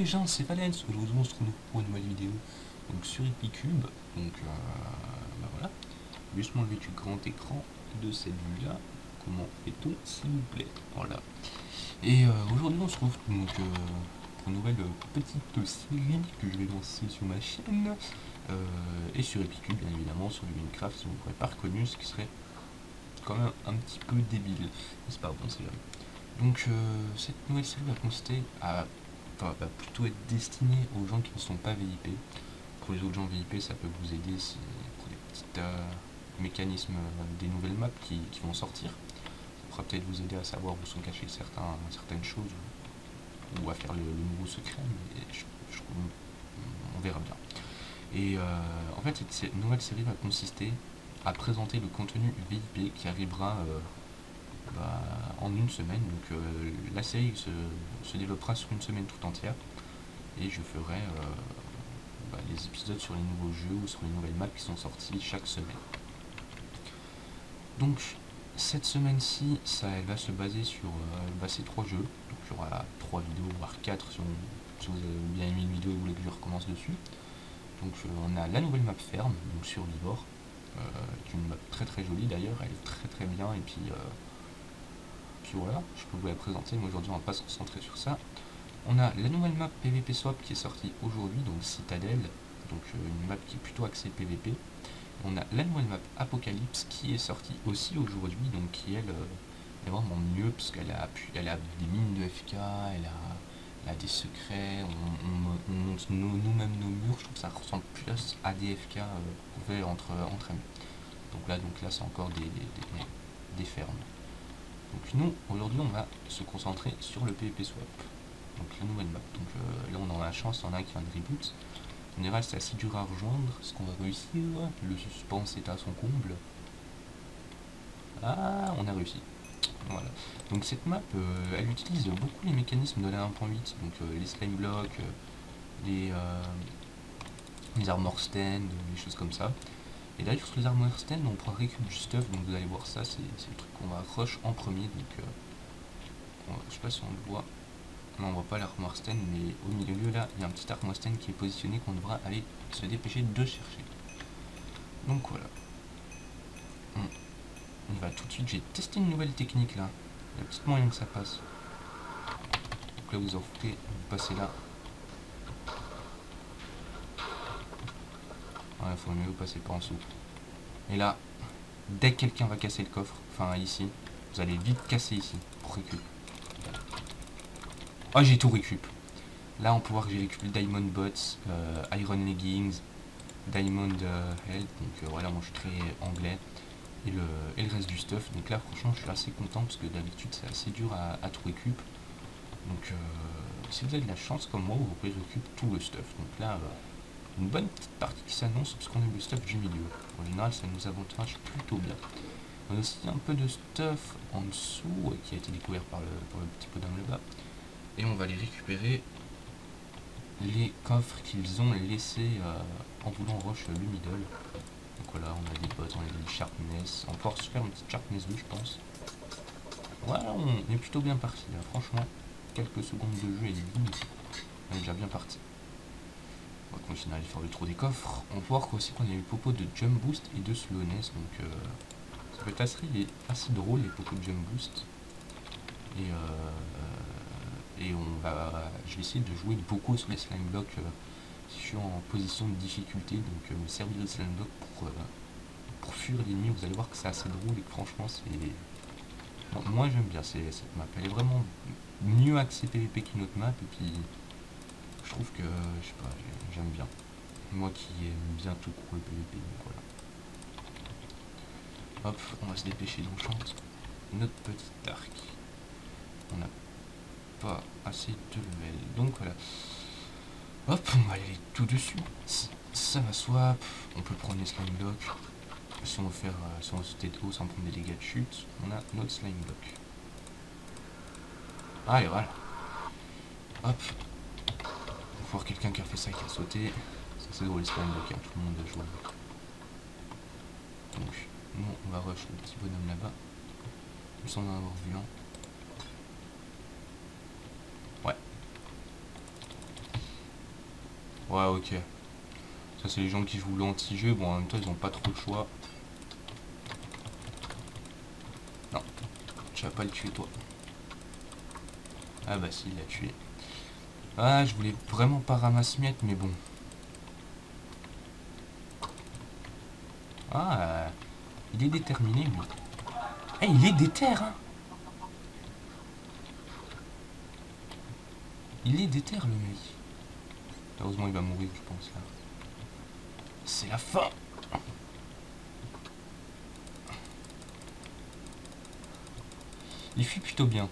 les gens, c'est Valence. Aujourd'hui on se retrouve pour une nouvelle vidéo donc sur Epicube. Donc bah voilà. Juste m'enlever du grand écran de cette vue là. Comment fait-on s'il vous plaît? Voilà. Et aujourd'hui on se retrouve donc pour une nouvelle petite série que je vais lancer sur ma chaîne. Et sur Epicube bien évidemment, sur du Minecraft si vous n'aurez pas reconnu, ce qui serait quand même un petit peu débile. C'est pas bon, c'est vrai. Donc cette nouvelle série va consister à va plutôt être destinée aux gens qui ne sont pas VIP. Pour les autres gens VIP, ça peut vous aider pour des petits mécanismes des nouvelles maps qui vont sortir. Ça pourra peut-être vous aider à savoir où sont cachées certaines choses ou à faire le nouveau secret, mais on verra bien. Et en fait, cette nouvelle série va consister à présenter le contenu VIP qui arrivera en une semaine. Donc la série se développera sur une semaine tout entière et je ferai les épisodes sur les nouveaux jeux ou sur les nouvelles maps qui sont sorties chaque semaine. Donc cette semaine-ci, elle va se baser sur ces trois jeux. Donc il y aura 3 vidéos, voire 4 si vous avez bien aimé une vidéo et vous voulez que je recommence dessus. Donc on a la nouvelle map ferme, donc Survivor, qui est une map très très jolie d'ailleurs, elle est très très bien, et puis voilà, je peux vous la présenter, mais aujourd'hui on va pas se concentrer sur ça. On a la nouvelle map PVP Swap qui est sortie aujourd'hui, donc Citadel, donc une map qui est plutôt axée PVP. On a la nouvelle map Apocalypse qui est sortie aussi aujourd'hui, donc qui elle est vraiment mieux, parce qu'elle a des mines de FK, elle a des secrets, on monte nous-mêmes nos murs, je trouve que ça ressemble plus à des FK qu'on fait entre amis. Donc là c'est encore des fermes. Donc nous, aujourd'hui, on va se concentrer sur le PvP Swap, donc la nouvelle map. Donc là, on a la chance, il y en a un qui vient de reboot. En général, c'est assez dur à rejoindre. Est-ce qu'on va réussir? Le suspense est à son comble. Ah, on a réussi. Voilà. Donc cette map, elle utilise beaucoup les mécanismes de la 1.8, donc les slime blocks, les armor stands, les choses comme ça. Et d'ailleurs sur les armor stands, on pourra récupérer du stuff, donc vous allez voir ça, c'est le truc qu'on va rush en premier. Donc je sais pas si on le voit. Non, on voit pas l'armor stand, mais au milieu là, il y a un petit armor stand qui est positionné qu'on devra aller se dépêcher de chercher. Donc voilà. On y va tout de suite. J'ai testé une nouvelle technique là. Il y a petit moyen que ça passe. Donc là, vous en foutez, vous passez là. Ouais, faut mieux passer par en dessous. Et là, dès que quelqu'un va casser le coffre, enfin ici, vous allez vite casser ici pour récup. Oh, j'ai tout récup. Là, on peut voir que j'ai récupéré Diamond Bots, Iron Leggings, Diamond Health. Donc voilà, moi je suis très anglais. Et le reste du stuff. Donc là, franchement, je suis assez content parce que d'habitude, c'est assez dur à tout récup. Donc si vous avez de la chance comme moi, vous pouvez récupérer tout le stuff. Donc là, une bonne petite partie qui s'annonce parce qu'on a le stuff du milieu. En général, ça nous avantage plutôt bien. On a aussi un peu de stuff en dessous qui a été découvert par le petit bonhomme là-bas. Et on va les récupérer les coffres qu'ils ont laissés en voulant rush le middle. Donc voilà, on a des bots, on a des sharpness. On va pouvoir se faire une petite sharpness 2, je pense. Voilà, on est plutôt bien parti là, franchement. Quelques secondes de jeu et on est déjà bien parti. On va continuer à aller faire le trou des coffres. On va voir aussi qu'on a eu popo de jump boost et de slowness, donc ça peut être assez drôle les popos de jump boost. Et je vais essayer de jouer beaucoup sur les slime blocks si je suis en position de difficulté, donc me servir de slime block pour fuir l'ennemi. Vous allez voir que c'est assez drôle et que franchement c'est... Bon, moi j'aime bien cette map, elle est vraiment mieux axée PVP qu'une autre map, et puis je trouve que, je sais pas, j'aime bien. Moi qui aime bien tout court le PVP, donc voilà. Hop, on va se dépêcher d'enchante notre petit arc. On n'a pas assez de level, donc voilà. Hop, on va aller tout dessus. Ça va swap, on peut prendre les slime blocks. Si on veut faire, si on veut sauter de haut sans prendre des dégâts de chute, on a notre slime block. Allez, voilà. Hop. On va voir quelqu'un qui a fait ça, qui a sauté. Ça c'est drôle les slime blocks, hein, tout le monde a joué. Donc, nous on va rush le petit bonhomme là-bas. Il semble en avoir vu un. Ouais. Ouais, ok. Ça, c'est les gens qui jouent l'anti-jeu. Bon, en même temps, ils ont pas trop de choix. Non, tu vas pas le tuer, toi. Ah bah si, il l'a tué. Ah, je voulais vraiment pas ramasse-miettes, mais bon. Ah, il est déterminé, lui. Eh, il est déter, hein. Il est déter, le mec. Heureusement, il va mourir, je pense, là. C'est la fin. Il fuit plutôt bien.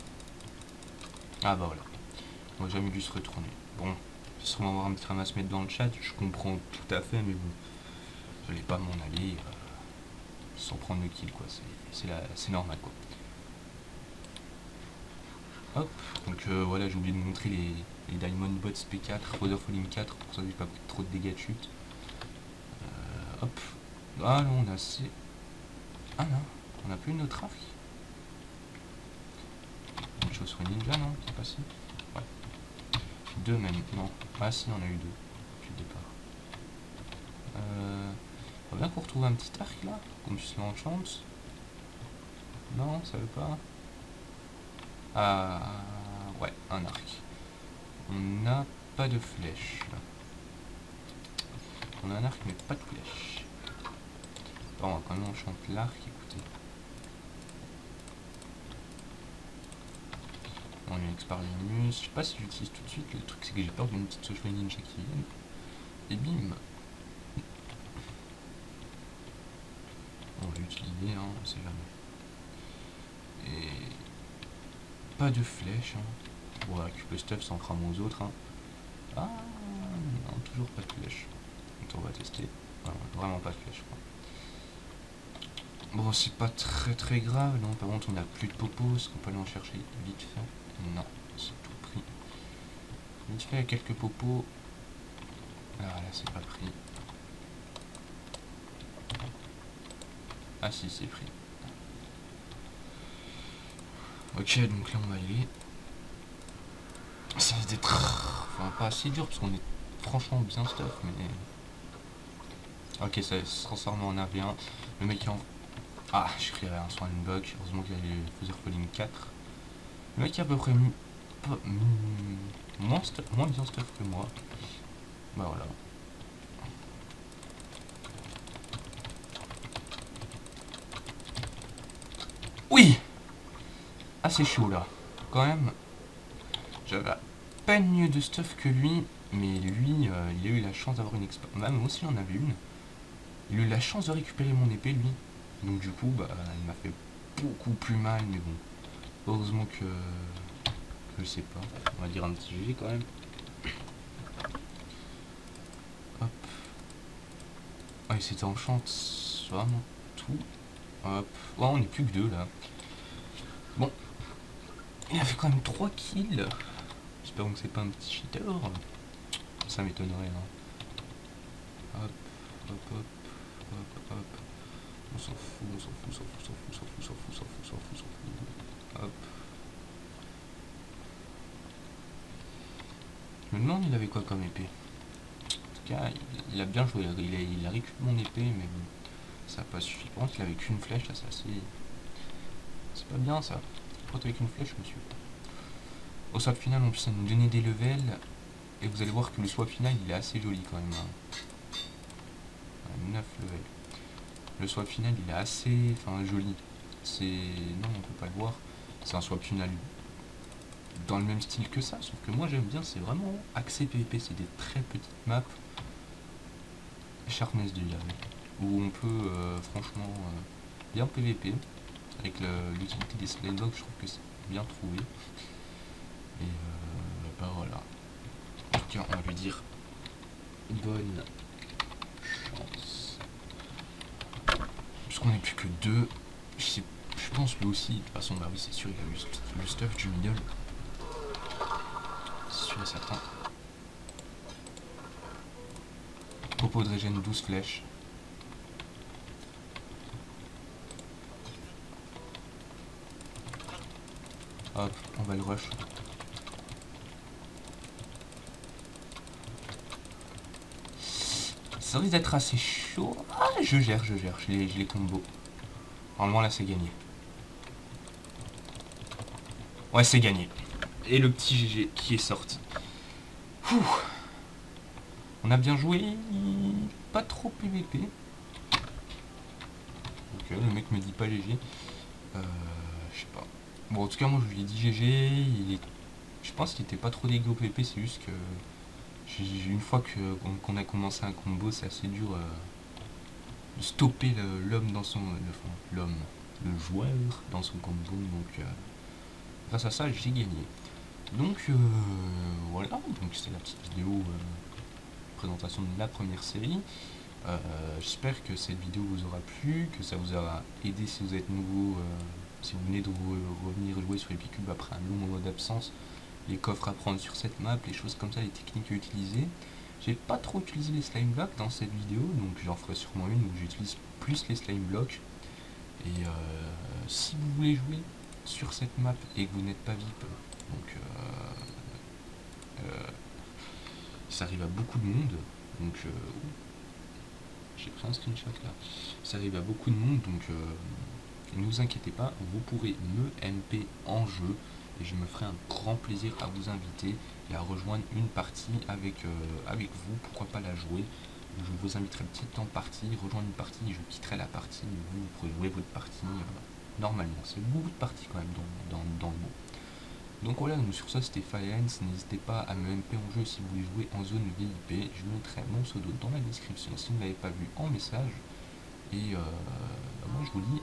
Ah bah voilà. On va jamais dû se retourner. Bon, je vais sûrement avoir un petit ramasse-miettes dans le chat, je comprends tout à fait, mais bon. Je vais pas m'en aller sans prendre le kill, quoi. C'est normal, quoi. Hop, donc voilà, j'ai oublié de montrer les Diamond Bots P4, Rose of Falling 4, pour ça j'ai pas pris trop de dégâts de chute. Hop, ah non, on a assez... Ah non, on a plus une autre arc. Une chose sur ninja, non, c'est passé. Ouais. Deux même, non. Ah si, on a eu deux, depuis le départ. On va bien qu'on retrouve un petit arc là, qu'on puisse l'enchant. Non, ça veut pas. Ah, ouais, un arc. On n'a pas de flèche. On a un arc mais pas de flèche. Bon, on va quand même enchanter l'arc, écoutez. On a une Exparimus. Je sais pas si j'utilise tout de suite. Le truc c'est que j'ai peur d'une petite chevalier ninja qui vienne. Et bim. On va l'utiliser, hein, on sait jamais. Et pas de flèche. Hein. Bon, on récupère le stuff sans cramer aux autres. Hein. Ah non, toujours pas de flèche. Donc on va tester. Non, vraiment pas de flèche. Quoi. Bon, c'est pas très grave. Non, par contre, on a plus de popos. Est-ce qu'on peut aller en chercher vite fait? Non, c'est tout pris. Vite fait, quelques popos. Ah là, c'est pas pris. Ah si, c'est pris. Ok, donc là, on va y aller. Ça va être... Enfin, pas assez dur, parce qu'on est franchement bien stuff, mais... Ok, ça se transforme en AV1. Le mec qui en... Ah, je crierais un soin de bug. Heureusement qu'il y a les Feather Falling 4. Le mec qui est à peu près moins bien stuff que moi. Bah voilà. Oui. Ah, c'est chaud là. Quand même, j'avais à peine mieux de stuff que lui. Mais lui, il a eu la chance d'avoir une expérience. Même moi aussi, j'en avais une. Il a eu la chance de récupérer mon épée, lui. Donc du coup, bah, il m'a fait beaucoup plus mal. Mais bon, heureusement que... Je sais pas. On va dire un petit GG quand même. Hop. Ah, il s'était enchante vraiment tout. Hop. Oh, on est plus que deux là. Bon. Il a fait quand même 3 kills. J'espère que c'est pas un petit cheater. Ça m'étonnerait. Hein. Hop, hop, hop, hop, hop. On s'en fout, on s'en fout, on s'en fout, on s'en fout, on s'en fout, on s'en fout, on s'en fout, on s'en fout. Hop. Je me demande il avait quoi comme épée. En tout cas, il a bien joué. Il a récupéré mon épée, mais bon, ça n'a pas suffi. Par contre, il avait qu'une flèche, là, c'est assez... C'est pas bien ça. Quand avec une flèche, monsieur. Au swap final, en plus, ça nous donnait des levels. Et vous allez voir que le swap final, il est assez joli quand même. Hein. 9 levels. Le swap final, il est assez... Enfin, joli. C'est... Non, on peut pas le voir. C'est un swap final dans le même style que ça. Sauf que moi, j'aime bien. C'est vraiment axé PvP. C'est des très petites maps. Sharpness de diable. Où on peut, franchement, bien PvP. Avec l'utilité des slidebox, je trouve que c'est bien trouvé. Et bah voilà. En tout cas, on va lui dire bonne chance. Puisqu'on n'est plus que deux. Je pense lui aussi. De toute façon, bah oui, c'est sûr, il a eu le stuff du middle. C'est sûr et certain. Popo de régène 12 flèches. Hop, on va le rush. Ça risque d'être assez chaud. Ah, je gère, je les combos. Normalement, là, c'est gagné. Ouais, c'est gagné. Et le petit GG qui est sorti. Ouh. On a bien joué. Pas trop PVP. Ok, le mec me dit pas GG. Je sais pas. Bon, en tout cas, moi, je lui ai dit GG. Je pense qu'il était pas trop dégueu au PVP. C'est juste que... Une fois qu'on a commencé un combo, c'est assez dur de stopper l'homme dans son... L'homme. Le joueur dans son combo. Donc, grâce à ça, j'ai gagné. Donc, voilà. Donc, c'était la petite vidéo présentation de la première série. J'espère que cette vidéo vous aura plu, que ça vous aura aidé si vous êtes nouveau, si vous venez de revenir jouer sur Epicube après un long moment d'absence, les coffres à prendre sur cette map, les choses comme ça, les techniques à utiliser. J'ai pas trop utilisé les slime blocks dans cette vidéo, donc j'en ferai sûrement une où j'utilise plus les slime blocks. Et si vous voulez jouer sur cette map et que vous n'êtes pas VIP, donc ça arrive à beaucoup de monde, donc j'ai pris un screenshot là, ça arrive à beaucoup de monde, donc ne vous inquiétez pas, vous pourrez me MP en jeu et je me ferai un grand plaisir à vous inviter et à rejoindre une partie avec vous, pourquoi pas la jouer. Je vous inviterai peut-être en partie, rejoindre une partie et je quitterai la partie, vous pourrez jouer votre partie normalement. C'est beaucoup de parties quand même dans le mot. Donc voilà, donc sur ça c'était Faïence, n'hésitez pas à me MP en jeu si vous voulez jouer en zone VIP, je mettrai mon pseudo dans la description si vous ne l'avez pas vu en message, et moi je vous dis